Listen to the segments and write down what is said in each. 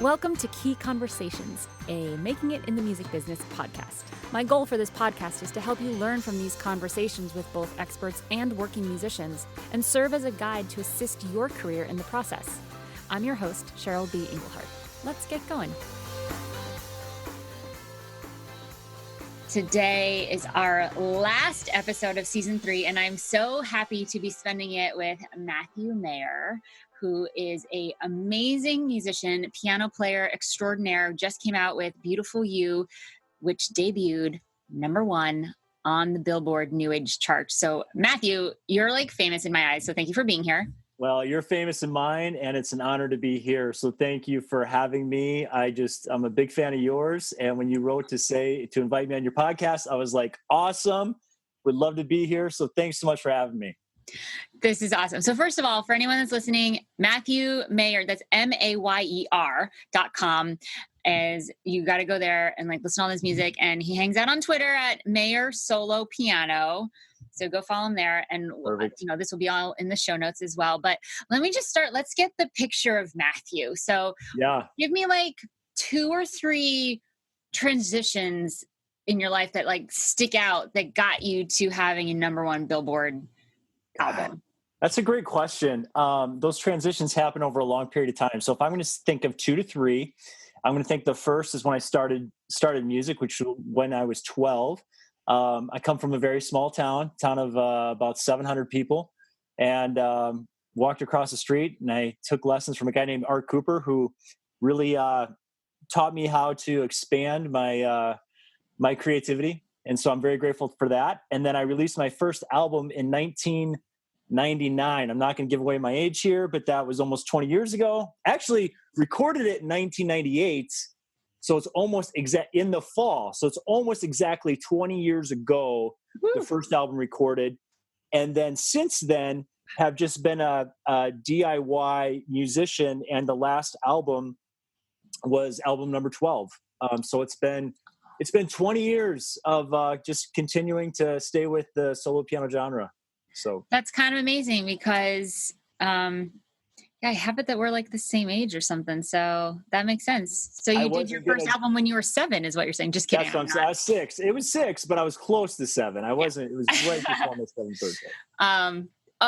Welcome to Key Conversations, a Making It in the Music Business podcast. My goal for this podcast is to help you learn from these conversations with both experts and working musicians and serve as a guide to assist your career in the process. I'm your host, Cheryl B. Engelhardt. Let's get going. Today is our last episode of season 3, and I'm so happy to be spending it with Matthew Mayer, who is an amazing musician, piano player extraordinaire, just came out with Beautiful You, which debuted #1 on the Billboard New Age chart. So Matthew, you're like famous in my eyes, so thank you for being here. Well, you're famous in mine, and it's an honor to be here. So thank you for having me. I'm a big fan of yours. And when you wrote to invite me on your podcast, I was like, awesome. Would love to be here. So thanks so much for having me. This is awesome. So first of all, for anyone that's listening, Matthew Mayer, that's MAYER.com, as you got to go there and like listen to all this music. And he hangs out on Twitter at Mayer Solo Piano. So go follow him there. And this will be all in the show notes as well. But let me just start. Let's get the picture of Matthew. So give me like 2 or 3 transitions in your life that like stick out that got you to having a #1 Billboard album. That's a great question. Those transitions happen over a long period of time. So if I'm going to think of 2 to 3, I'm going to think the first is when I started music, which was when I was 12. I come from a very small town of about 700 people, and walked across the street, and I took lessons from a guy named Art Cooper, who really taught me how to expand my creativity. And so I'm very grateful for that. And then I released my first album in 1999. I'm not going to give away my age here, but that was almost 20 years ago. Actually recorded it in 1998. So it's almost in the fall. So it's almost exactly 20 years ago, the first album recorded. And then since then have just been a DIY musician. And the last album was album number 12. So it's been 20 years of just continuing to stay with the solo piano genre. So that's kind of amazing because I have it that we're like the same age or something. So that makes sense. So you did your first album when you were 7 is what you're saying. Just kidding. That's what I'm saying. I was 6. It was 6, but I was close to 7. I wasn't. It was right before my 7th birthday.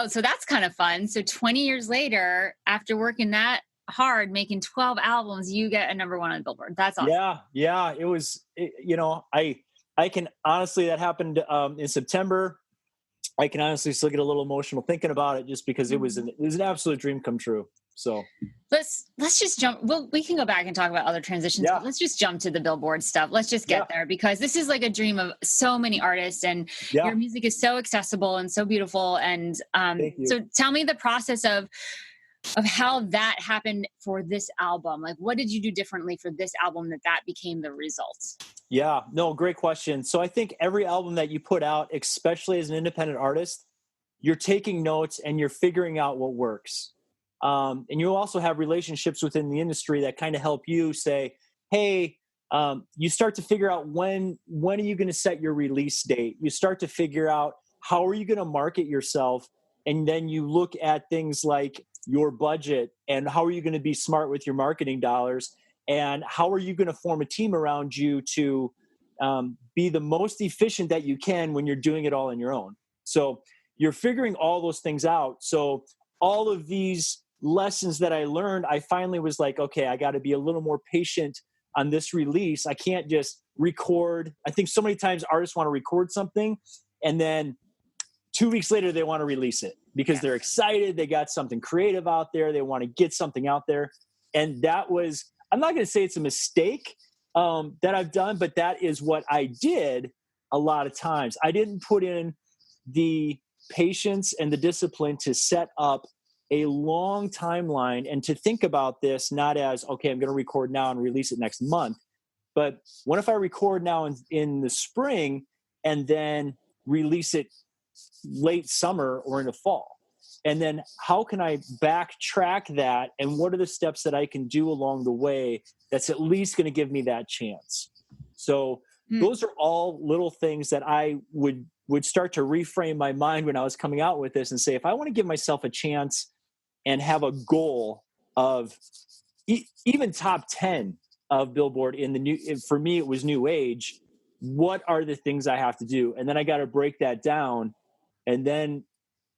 So that's kind of fun. So 20 years later, after working that hard, making 12 albums, you get a #1 on Billboard. That's awesome. Yeah. It was, I can honestly, that happened in September. I can honestly still get a little emotional thinking about it just because it was an absolute dream come true. So let's just jump. Well, we can go back and talk about other transitions, but let's just jump to the Billboard stuff. Let's just get there because this is like a dream of so many artists, and your music is so accessible and so beautiful. And so tell me the process of how that happened for this album. Like, what did you do differently for this album that became the result? Yeah, no, great question. So I think every album that you put out, especially as an independent artist, you're taking notes and you're figuring out what works. And you also have relationships within the industry that kind of help you say, hey, you start to figure out when are you going to set your release date? You start to figure out how are you going to market yourself? And then you look at things like your budget and how are you going to be smart with your marketing dollars? And how are you going to form a team around you to be the most efficient that you can when you're doing it all on your own? So you're figuring all those things out. So all of these lessons that I learned, I finally was like, okay, I got to be a little more patient on this release. I can't just record. I think so many times artists want to record something and then 2 weeks later they want to release it because they're excited. They got something creative out there. They want to get something out there. And that was, I'm not going to say it's a mistake that I've done, but that is what I did a lot of times. I didn't put in the patience and the discipline to set up a long timeline and to think about this not as, okay, I'm going to record now and release it next month, but what if I record now in the spring and then release it late summer or in the fall? And then how can I backtrack that? And what are the steps that I can do along the way that's at least going to give me that chance? So those are all little things that I would start to reframe my mind when I was coming out with this and say, if I want to give myself a chance and have a goal of even top 10 of Billboard in the for me, it was New Age. What are the things I have to do? And then I got to break that down, and then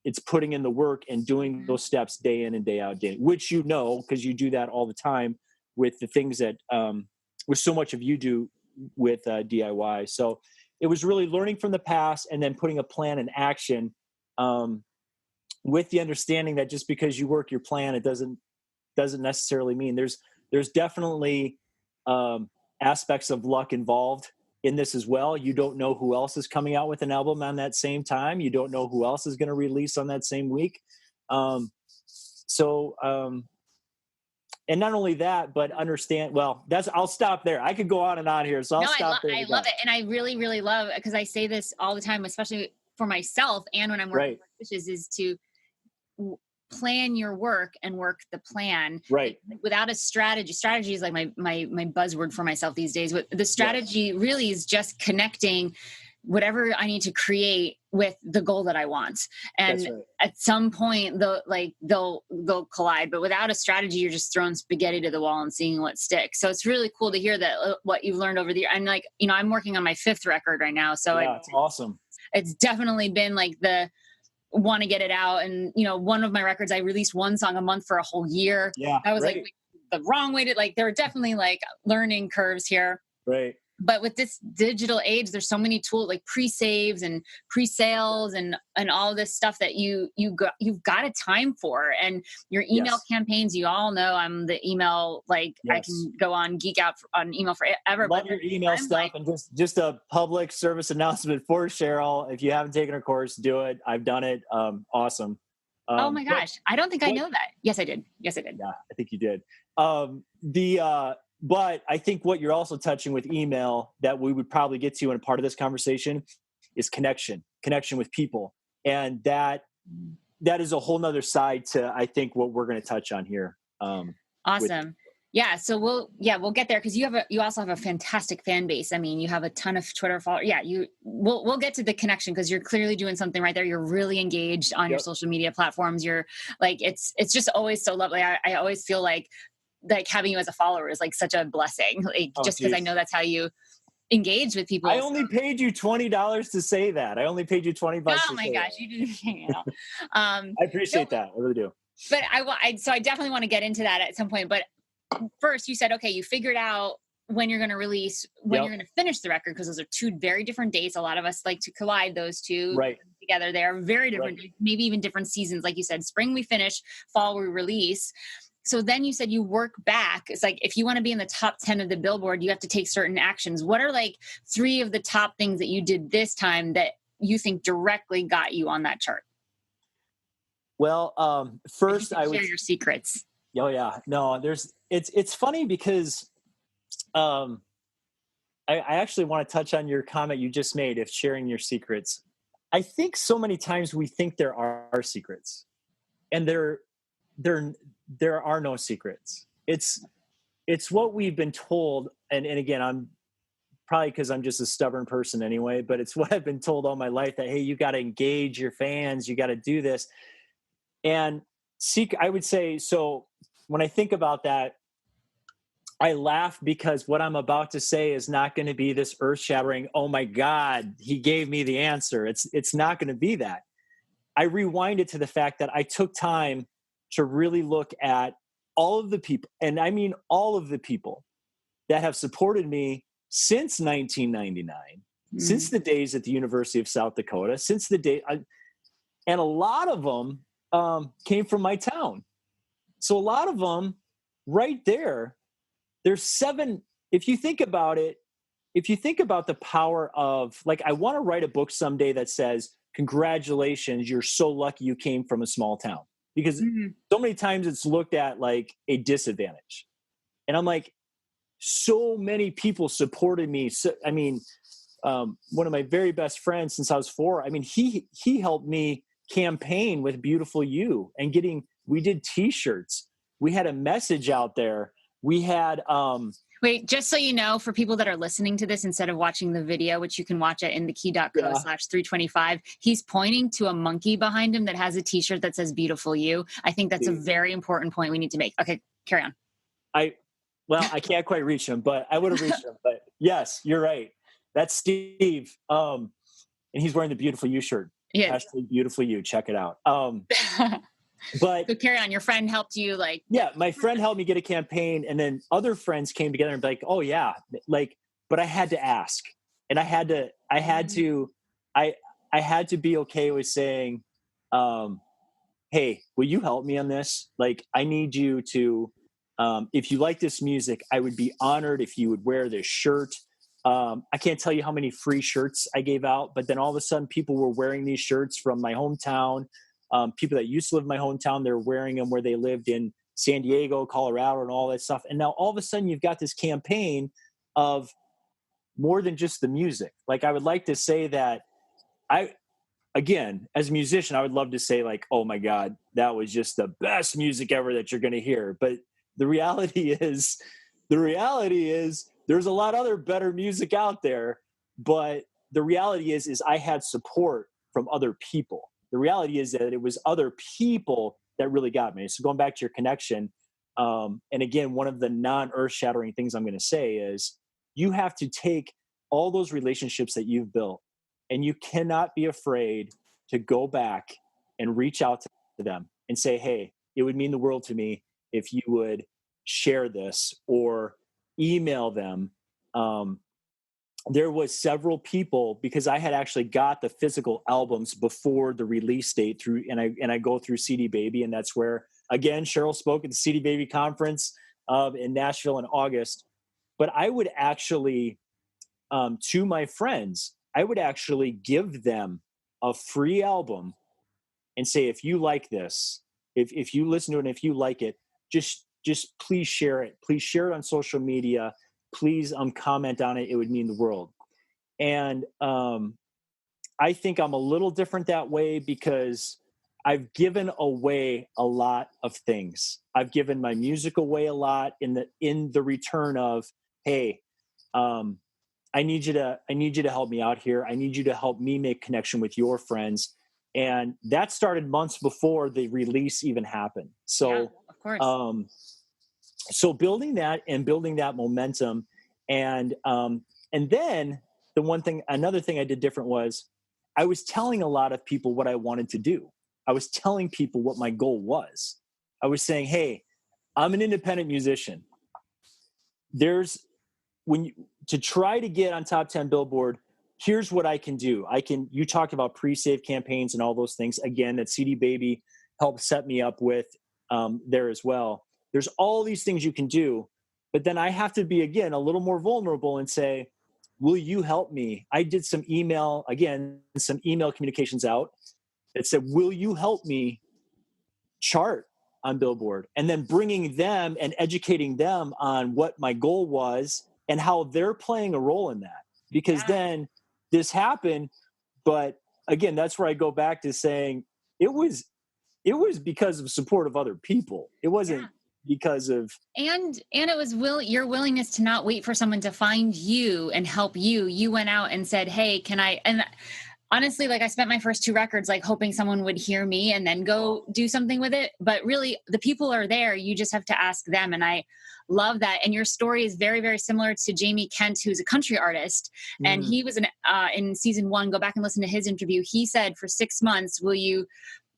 it's putting in the work and doing those steps day in and day out, which because you do that all the time with the things that with so much of you do with DIY. So it was really learning from the past and then putting a plan in action, with the understanding that just because you work your plan, it doesn't necessarily mean there's definitely aspects of luck involved in this as well. You don't know who else is coming out with an album on that same time. You don't know who else is going to release on that same week. And not only that, but understand, I'll stop there. I could go on and on here. So I'll stop there. I love it. And I really, really love, because I say this all the time, especially for myself and when I'm working with coaches, is to plan your work and work the plan. Right. Without a strategy. Strategy is like my buzzword for myself these days. But the strategy really is just connecting whatever I need to create with the goal that I want. And at some point they'll collide, but without a strategy, you're just throwing spaghetti to the wall and seeing what sticks. So it's really cool to hear that what you've learned over the year. And I'm working on my 5th record right now. So it's awesome. It's definitely been like want to get it out. And, one of my records, I released one song a month for a whole year. Yeah. That was like the wrong way to there are definitely learning curves here. Right. But with this digital age, there's so many tools like pre-saves and pre-sales and all this stuff that you've got a time for. And your email campaigns, you all know I'm the email, I can go on geek out on email forever. Love your email stuff. And just a public service announcement for Cheryl. If you haven't taken her course, do it. I've done it. Awesome. Oh my gosh. I don't think I know that. Yes, I did. Yeah, I think you did. But I think what you're also touching with email that we would probably get to in a part of this conversation is connection with people. And that is a whole nother side to, I think, what we're going to touch on here. Awesome. Yeah. So we'll get there, because you also have a fantastic fan base. I mean, you have a ton of Twitter followers. Yeah. We'll get to the connection, because you're clearly doing something right there. You're really engaged on your social media platforms. You're it's just always so lovely. I always feel like having you as a follower is such a blessing, just because I know that's how you engage with people. I only paid you $20 to say that. I only paid you $20. Oh my gosh. You didn't. I appreciate that. I really do. But I definitely want to get into that at some point. But first you said, okay, you figured out when you're going to release, when you're going to finish the record, because those are two very different dates. A lot of us like to collide those two together. They are very different, maybe even different seasons. Like you said, spring we finish, fall we release. So then you said you work back. It's if you want to be in the top 10 of the Billboard, you have to take certain actions. What are 3 of the top things that you did this time that you think directly got you on that chart? Well, first I would share your secrets. Oh yeah. No, it's funny because I actually want to touch on your comment you just made of sharing your secrets. I think so many times we think there are secrets, and there are no secrets. It's what we've been told. And again, I'm probably because I'm just a stubborn person anyway, but it's what I've been told all my life that, hey, you got to engage your fans. You got to do this. And I would say, so when I think about that, I laugh because what I'm about to say is not going to be this earth shattering. Oh my God, he gave me the answer. It's not going to be that. I rewind it to the fact that I took time to really look at all of the people, and I mean all of the people that have supported me since 1999, since the days at the University of South Dakota, since the day, and a lot of them came from my town. So a lot of them right there, there's 7, if you think about it, if you think about the power of, I want to write a book someday that says, congratulations, you're so lucky you came from a small town. Because so many times it's looked at like a disadvantage. And I'm so many people supported me. So, one of my very best friends since I was 4, he helped me campaign with Beautiful You and we did t-shirts. We had a message out there. We had, wait, just so you know, for people that are listening to this instead of watching the video, which you can watch at indekey.co/325, he's pointing to a monkey behind him that has a t-shirt that says Beautiful You. I think that's a very important point we need to make. Okay, carry on. Well, I can't quite reach him, but I would have reached him. But yes, you're right. That's Steve. And he's wearing the Beautiful You shirt. Yes. Hashtag Beautiful You. Check it out. But so carry on. Your friend helped you, like. Yeah, my friend helped me get a campaign, and then other friends came together and be like, "Oh yeah," like. But I had to ask, and I had to be okay with saying, "Hey, will you help me on this? Like, I need you to. If you like this music, I would be honored if you would wear this shirt." I can't tell you how many free shirts I gave out, but then all of a sudden, people were wearing these shirts from my hometown. People that used to live in my hometown, they're wearing them where they lived in San Diego, Colorado, and all that stuff. And now all of a sudden, you've got this campaign of more than just the music. Like, I would like to say that again, as a musician, I would love to say like, oh my God, that was just the best music ever that you're going to hear. But the reality is there's a lot other better music out there. But the reality is I had support from other people. The reality is that it was other people that really got me. So going back to your connection, and again, one of the non-earth shattering things I'm going to say is you have to take all those relationships that you've built, and you cannot be afraid to go back and reach out to them and say, hey, it would mean the world to me if you would share this, or email them. There was several people, because I had actually got the physical albums before the release date through, and I go through CD Baby, and that's where, again, Cheryl spoke at the CD Baby conference in Nashville in August. But I would actually, to my friends, I would actually give them a free album and say, if you like this, if you listen to it and if you like it, just please share it. Please share it on social media. Please comment on it. It would mean the world. And I think I'm a little different that way because I've given away a lot of things. I've given my music away a lot in the return of, hey, I need you to help me out here. I need you to help me make connection with your friends. And that started months before the release even happened. So, yeah, of course. So building that momentum, and then another thing I did different was I was telling a lot of people what I wanted to do. I was telling people what my goal was. I was saying, hey, I'm an independent musician. To try to get on top 10 Billboard, here's what I can do. You talked about pre-save campaigns and all those things. Again, that CD Baby helped set me up with there as well. There's all these things you can do, but then I have to be, again, a little more vulnerable and say, will you help me? I did some email communications out that said, will you help me chart on Billboard? And then bringing them and educating them on what my goal was and how they're playing a role in that. Because then this happened, but again, that's where I go back to saying it was because of support of other people. It wasn't because of, and it was your willingness to not wait for someone to find you and help you. You went out and said, hey, can I? And honestly, like, I spent my first 2 records like hoping someone would hear me and then go do something with it. But really, the people are there. You just have to ask them. And I love that. And your story is very, very similar to Jamie Kent, who's a country artist. And he was in season 1. Go back and listen to his interview. He said, for 6 months, will you?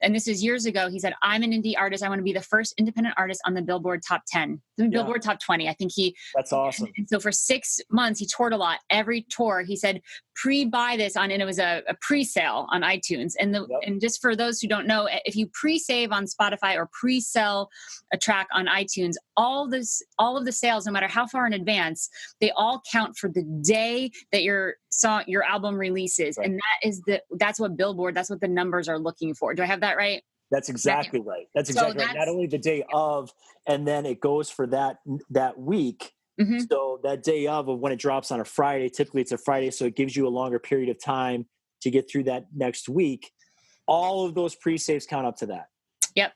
And this is years ago. He said, I'm an indie artist. I want to be the first independent artist on the Billboard Top 10, the Billboard Top 20. I think that's awesome. And so for 6 months, he toured a lot. Every tour, he said, pre-buy this and it was a pre-sale on iTunes. And and just for those who don't know, if you pre-save on Spotify or pre-sell a track on iTunes, all of the sales, no matter how far in advance, they all count for the day that your album releases. Right. And that's what Billboard, that's what the numbers are looking for. Do I have that right? That's exactly right. That's exactly right. Not only the day of, and then it goes for that week. Mm-hmm. So that day of when it drops on a Friday, typically it's a Friday, so it gives you a longer period of time to get through that next week. All of those pre-saves count up to that. Yep.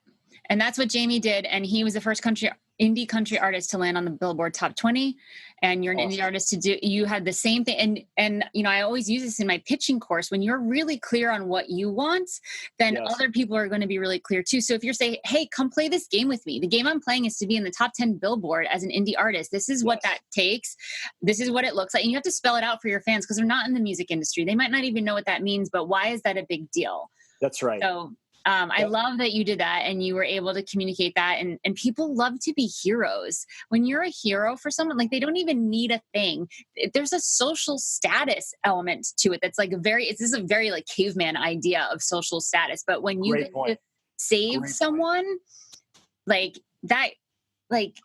And that's what Jamie did. And he was the first country indie country artist to land on the Billboard Top 20, and you're an indie artist you had the same thing. And, you know, I always use this in my pitching course. When you're really clear on what you want, then other people are going to be really clear too. So if you're saying, hey, come play this game with me, the game I'm playing is to be in the top 10 Billboard as an indie artist. This is what that takes. This is what it looks like. And you have to spell it out for your fans because they're not in the music industry. They might not even know what that means, but why is that a big deal? That's right. So I love that you did that and you were able to communicate that. And people love to be heroes. When you're a hero for someone, like, they don't even need a thing. There's a social status element to it. That's like this is a very like caveman idea of social status. But when you get to save someone like that, like,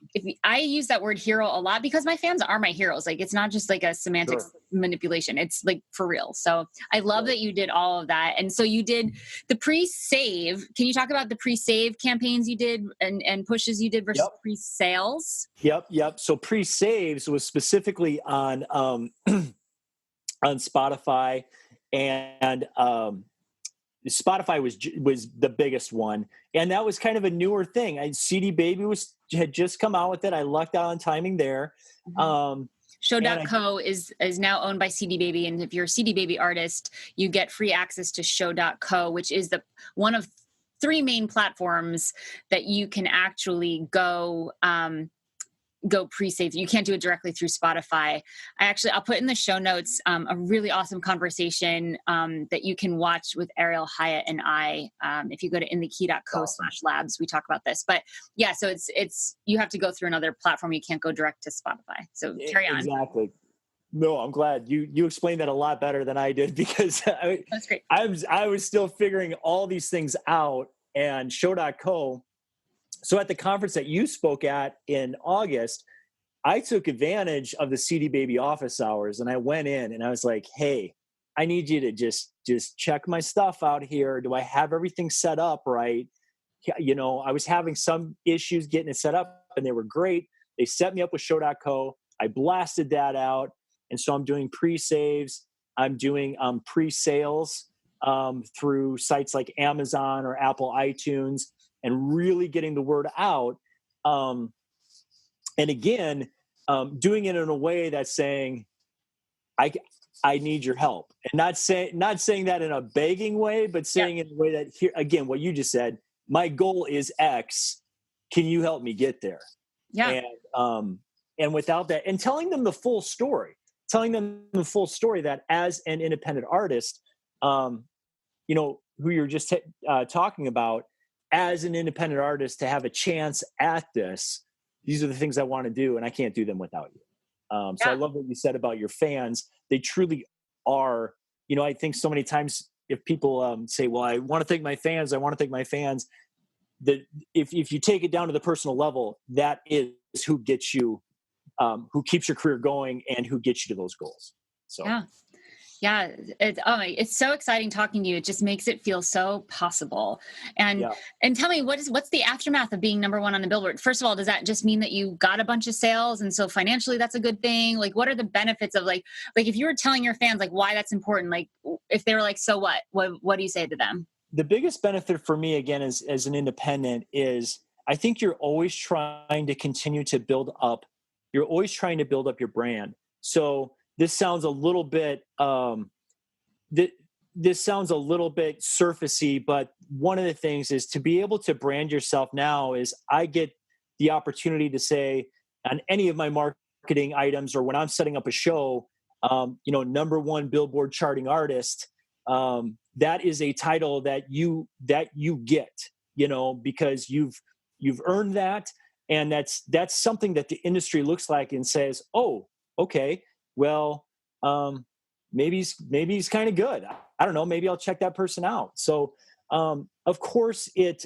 I use that word hero a lot because my fans are my heroes. Like, it's not just like a semantics manipulation. It's like for real. So I love that you did all of that. And so you did the pre-save. Can you talk about the pre-save campaigns you did and pushes you did versus pre-sales? Yep. So pre-saves was specifically on on Spotify, and Spotify was the biggest one, and that was kind of a newer thing. CD Baby had just come out with it. I lucked out on timing there. Show.co is now owned by CD Baby, and if you're a CD Baby artist, you get free access to Show.co, which is one of 3 main platforms that you can actually go pre-save. You can't do it directly through Spotify. I'll put in the show notes a really awesome conversation that you can watch with Ariel Hyatt and I. If you go to inthekey.co/labs, we talk about this. But yeah, so it's you have to go through another platform. You can't go direct to Spotify. So carry on. Exactly. No, I'm glad you explained that a lot better than I did, because that's great. I was still figuring all these things out, and Show.co. So at the conference that you spoke at in August, I took advantage of the CD Baby office hours, and I went in and I was like, hey, I need you to just check my stuff out here. Do I have everything set up right? You know, I was having some issues getting it set up, and they were great. They set me up with Show.co. I blasted that out. And so I'm doing pre-saves. I'm doing pre-sales through sites like Amazon or Apple iTunes, and really getting the word out. And again, doing it in a way that's saying, I need your help. And not saying that in a begging way, but saying in a way that, here again, what you just said, my goal is X. Can you help me get there? Yeah. And without that, and telling them the full story that as an independent artist, you know, who you're just talking about, as an independent artist, to have a chance at this, these are the things I want to do, and I can't do them without you. So I love what you said about your fans. They truly are, you know, I think so many times if people say, well, I want to thank my fans, that if you take it down to the personal level, that is who gets you, who keeps your career going and who gets you to those goals. So. Yeah. It's so exciting talking to you. It just makes it feel so possible. And tell me, what's the aftermath of being number 1 on the Billboard? First of all, does that just mean that you got a bunch of sales, and so financially that's a good thing? Like, what are the benefits of like if you were telling your fans like why that's important, like if they were like, so what do you say to them? The biggest benefit for me, again, as an independent, is I think you're always trying to continue to build up. You're always trying to build up your brand. So this sounds a little bit this sounds a little bit surfacey, but one of the things is to be able to brand yourself now is I get the opportunity to say on any of my marketing items, or when I'm setting up a show, you know, number 1 Billboard charting artist, that is a title that you get, you know, because you've earned that. And that's something that the industry looks like and says, oh, okay, well, maybe he's kind of good. I don't know. Maybe I'll check that person out. So, of course, it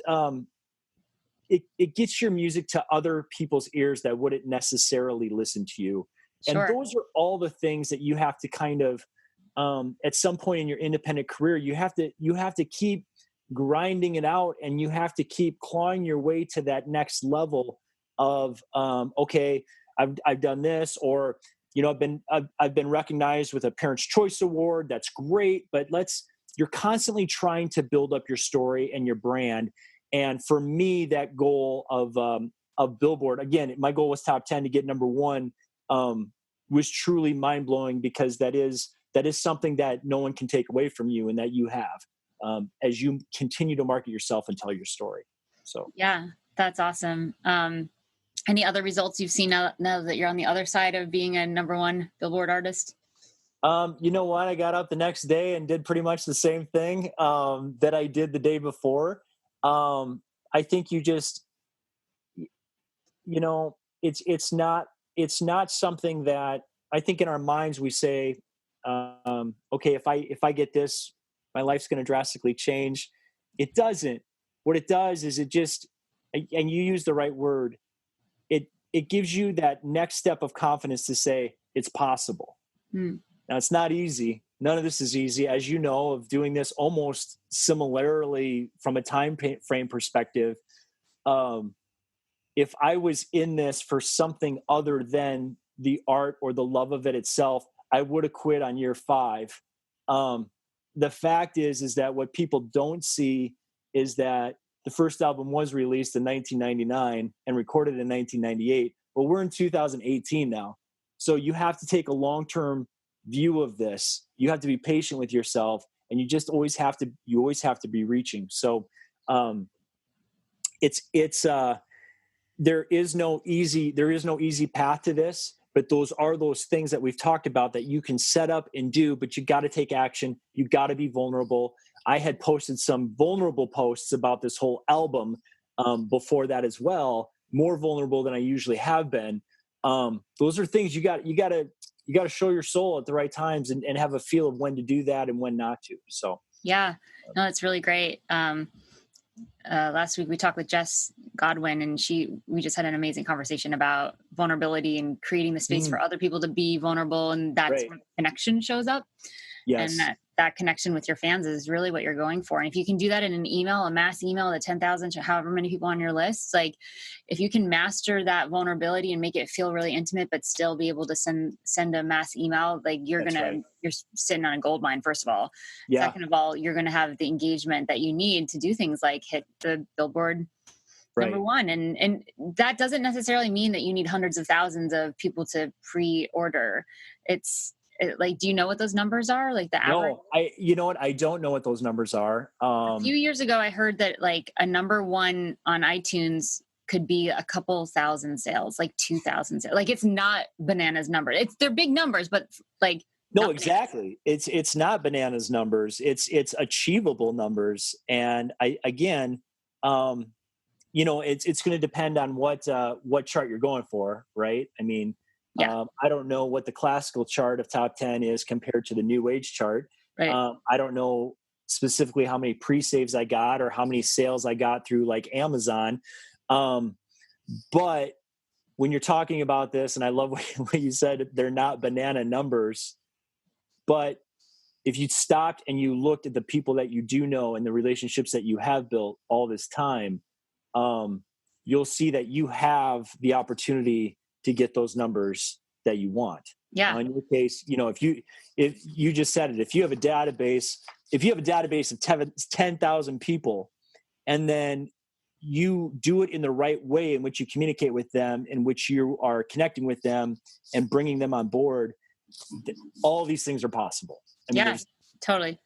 gets your music to other people's ears that wouldn't necessarily listen to you. Sure. And those are all the things that you have to kind of, at some point in your independent career, you have to keep grinding it out, and you have to keep clawing your way to that next level of, okay, I've done this, or, you know, I've been recognized with a Parents' Choice Award. That's great, but you're constantly trying to build up your story and your brand. And for me, that goal of of Billboard. Again, my goal was top 10 to get number one, was truly mind blowing, because that is something that no one can take away from you and that you have, as you continue to market yourself and tell your story. So, yeah, that's awesome. Any other results you've seen now that you're on the other side of being a number one Billboard artist? You know what? I got up the next day and did pretty much the same thing that I did the day before. I think you just, it's not something that I think in our minds we say, okay, if I get this, my life's going to drastically change. It doesn't. What it does is it just, and you use the right word, it gives you that next step of confidence to say it's possible. Now, it's not easy. None of this is easy, as you know, of doing this almost similarly from a time frame perspective. If I was in this for something other than the art or the love of it itself, I would have quit on year 5. The fact is that what people don't see is that the first album was released in 1999 and recorded in 1998. Well, we're in 2018 now. So you have to take a long-term view of this. You have to be patient with yourself, and you just always have to be reaching. So there is no easy path to this, but those are those things that we've talked about that you can set up and do, but you got to take action. You got to be vulnerable. I had posted some vulnerable posts about this whole album before that as well, more vulnerable than I usually have been. Those are things you got to show your soul at the right times and have a feel of when to do that and when not to. So, yeah, no, it's really great. Last week we talked with Jess Godwin, and we just had an amazing conversation about vulnerability and creating the space for other people to be vulnerable. And that's where connection shows up. Yes. And that connection with your fans is really what you're going for. And if you can do that in an email, a mass email to 10,000 to however many people on your list, like if you can master that vulnerability and make it feel really intimate, but still be able to send a mass email, like you're sitting on a gold mine, first of all. Yeah. Second of all, you're going to have the engagement that you need to do things like hit the Billboard number one. And that doesn't necessarily mean that you need hundreds of thousands of people to pre-order. Do you know what those numbers are? Like the average? No, you know what? I don't know what those numbers are. A few years ago, I heard that like a number one on iTunes could be a couple thousand sales, like 2,000 sales. Like it's not bananas numbers. They're big numbers, but like. No, exactly. It's not bananas numbers. It's achievable numbers. And it's going to depend on what chart you're going for. Right. I mean, yeah. I don't know what the classical chart of top 10 is compared to the New Age chart. Right. I don't know specifically how many pre-saves I got or how many sales I got through like Amazon. But when you're talking about this, and I love what you said, they're not banana numbers. But if you stopped and you looked at the people that you do know and the relationships that you have built all this time, you'll see that you have the opportunity to get those numbers that you want. Yeah. In your case, if you just said it, if you have a database of 10,000 people, and then you do it in the right way in which you communicate with them, in which you are connecting with them and bringing them on board, all these things are possible. Totally.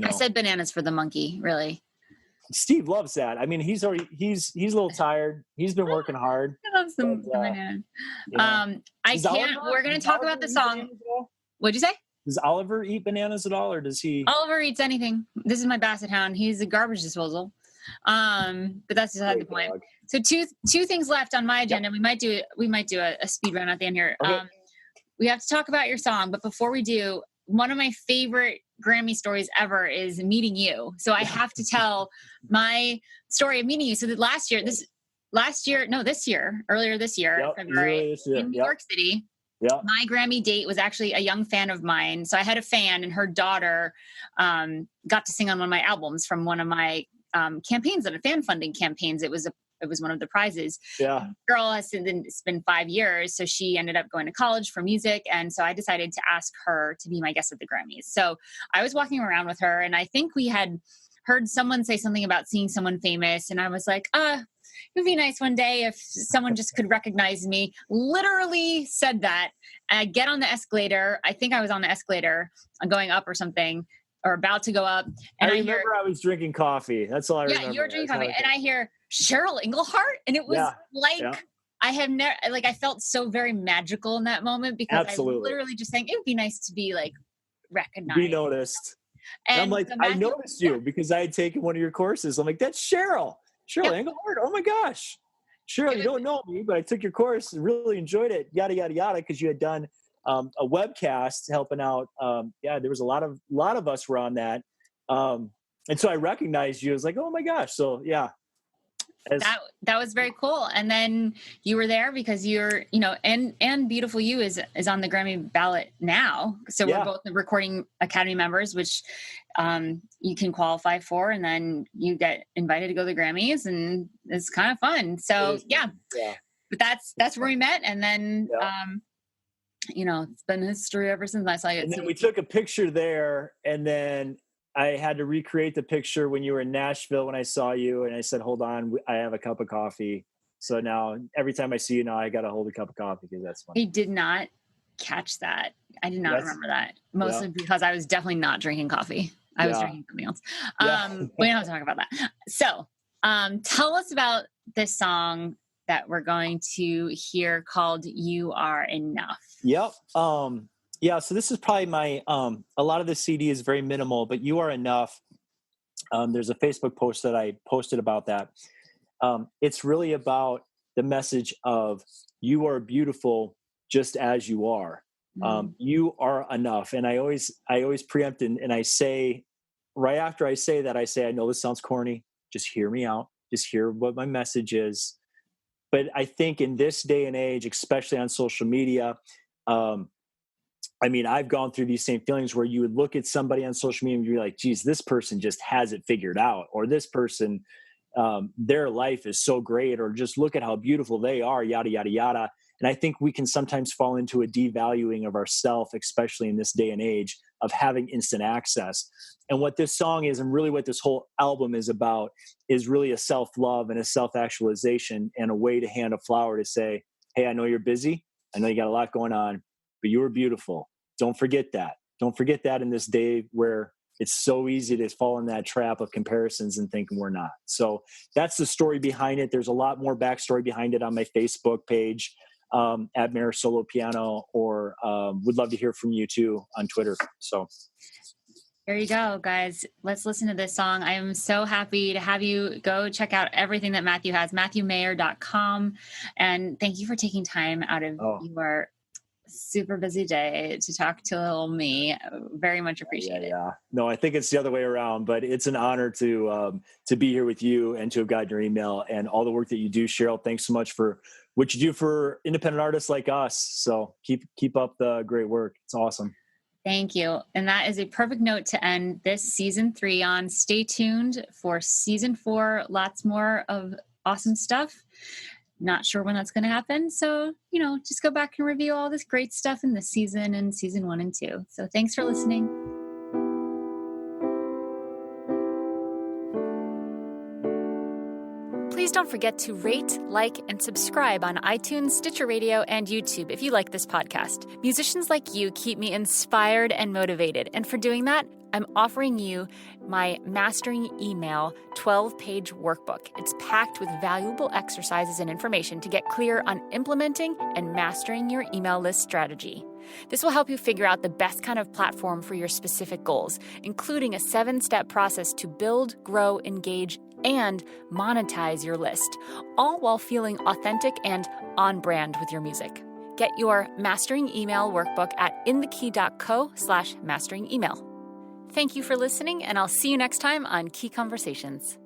I said bananas for the monkey, really. Steve loves that. I mean, he's a little tired. He's been working hard. I love some bananas. We're going to talk about the song. What'd you say? Does Oliver eat bananas at all, or does he? Oliver eats anything. This is my basset hound. He's a garbage disposal. But that's beside the point. So two things left on my agenda. Yep. We might do a speed run at the end here. Okay. We have to talk about your song, but before we do, one of my favorite Grammy stories ever is meeting you. So I have to tell my story of meeting you. So that earlier this year, February, in New York City, my Grammy date was actually a young fan of mine. So I had a fan, and her daughter got to sing on one of my albums from one of my campaigns, on fan funding campaigns. It was one of the prizes. Yeah. The girl it's been 5 years. So she ended up going to college for music. And so I decided to ask her to be my guest at the Grammys. So I was walking around with her, and I think we had heard someone say something about seeing someone famous. And I was like, it would be nice one day if someone just could recognize me. Literally said that. And I get on the escalator. I think I was on the escalator going up or something, or about to go up. And I remember I was drinking coffee. That's all I remember. Yeah, you were drinking coffee. And I hear Cheryl Engelhardt. And it was I have never, like, I felt so very magical in that moment because I literally just saying, it would be nice to be like recognized. Be noticed. And I'm like, I noticed you because I had taken one of your courses. I'm like, that's Cheryl Engelhardt. Oh my gosh. Cheryl, you don't know me, but I took your course and really enjoyed it. Yada, yada, yada. Cause you had done a webcast helping out. There was a lot of us were on that. And so I recognized you. I was like, oh my gosh. So yeah. That was very cool. And then you were there because you're, and Beautiful You is on the Grammy ballot now. So we're both the Recording Academy members, which you can qualify for, and then you get invited to go to the Grammys, and it's kind of fun. So but that's where we met. And then, it's been history ever since I saw you. And then we took a picture there, and then I had to recreate the picture when you were in Nashville when I saw you, and I said, hold on, I have a cup of coffee. So now every time I see you now, I got to hold a cup of coffee because that's fun. He did not catch that. I did not remember that. Mostly because I was definitely not drinking coffee. I was drinking something else. We don't have to talk about that. So tell us about this song that we're going to hear called You Are Enough. Yep. So this is probably my, a lot of the CD is very minimal, but You Are Enough. There's a Facebook post that I posted about that. It's really about the message of you are beautiful just as you are. You are enough. And I always preempt and I say, right after I say that, I say, I know this sounds corny. Just hear me out. Just hear what my message is. But I think in this day and age, especially on social media, I've gone through these same feelings where you would look at somebody on social media and you're like, geez, this person just has it figured out. Or this person, their life is so great, or just look at how beautiful they are, yada, yada, yada. And I think we can sometimes fall into a devaluing of ourselves, especially in this day and age of having instant access. And what this song is, and really what this whole album is about, is really a self-love and a self-actualization and a way to hand a flower to say, hey, I know you're busy. I know you got a lot going on, but you are beautiful. Don't forget that. Don't forget that in this day where it's so easy to fall in that trap of comparisons and thinking we're not. So that's the story behind it. There's a lot more backstory behind it on my Facebook page at Mayor Solo Piano, or would love to hear from you too on Twitter. So there you go, guys. Let's listen to this song. I am so happy to have you go check out everything that Matthew has, MatthewMayer.com. And thank you for taking time out of your super busy day to talk to little me. Very much appreciate it. Yeah. No, I think it's the other way around, but it's an honor to be here with you and to have gotten your email and all the work that you do, Cheryl. Thanks so much for what you do for independent artists like us. So keep up the great work. It's awesome. Thank you. And that is a perfect note to end this season 3 on. Stay tuned for season 4. Lots more of awesome stuff. Not sure when that's going to happen. So, just go back and review all this great stuff in this season and season 1 and 2. So thanks for listening. Please don't forget to rate, like, and subscribe on iTunes, Stitcher Radio, and YouTube if you like this podcast. Musicians like you keep me inspired and motivated. And for doing that, I'm offering you my Mastering Email 12-page workbook. It's packed with valuable exercises and information to get clear on implementing and mastering your email list strategy. This will help you figure out the best kind of platform for your specific goals, including a 7-step process to build, grow, engage, and monetize your list, all while feeling authentic and on brand with your music. Get your Mastering Email workbook at inthekey.co/masteringemail. Thank you for listening, and I'll see you next time on Key Conversations.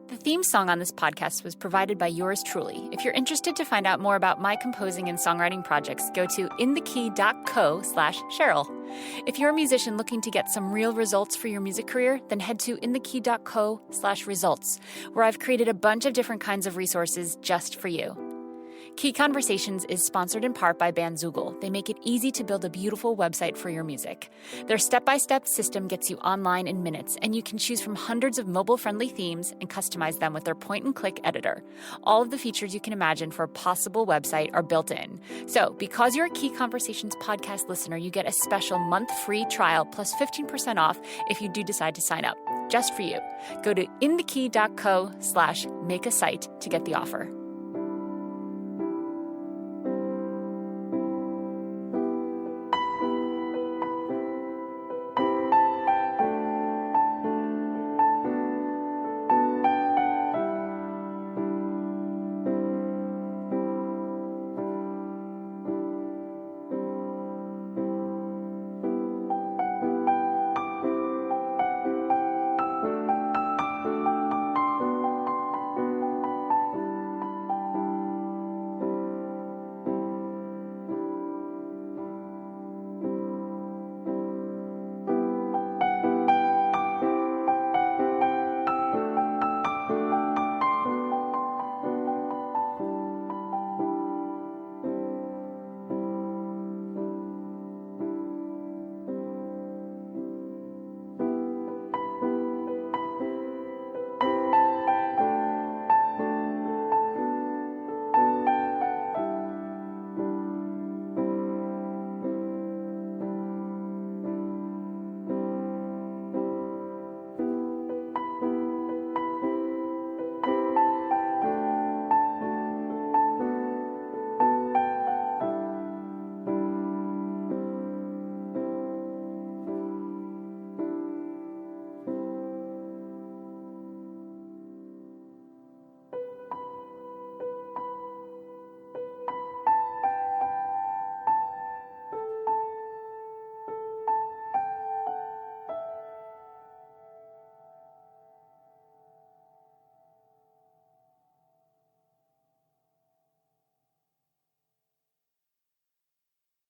The theme song on this podcast was provided by yours truly. If you're interested to find out more about my composing and songwriting projects, go to inthekey.co/Cheryl. If you're a musician looking to get some real results for your music career, then head to inthekey.co/results, where I've created a bunch of different kinds of resources just for you. Key Conversations is sponsored in part by Bandzoogle. They make it easy to build a beautiful website for your music. Their step-by-step system gets you online in minutes, and you can choose from hundreds of mobile-friendly themes and customize them with their point-and-click editor. All of the features you can imagine for a possible website are built in. So, because you're a Key Conversations podcast listener, you get a special month free trial plus 15% off if you do decide to sign up. Just for you. Go to inthekey.co/make-a-site to get the offer.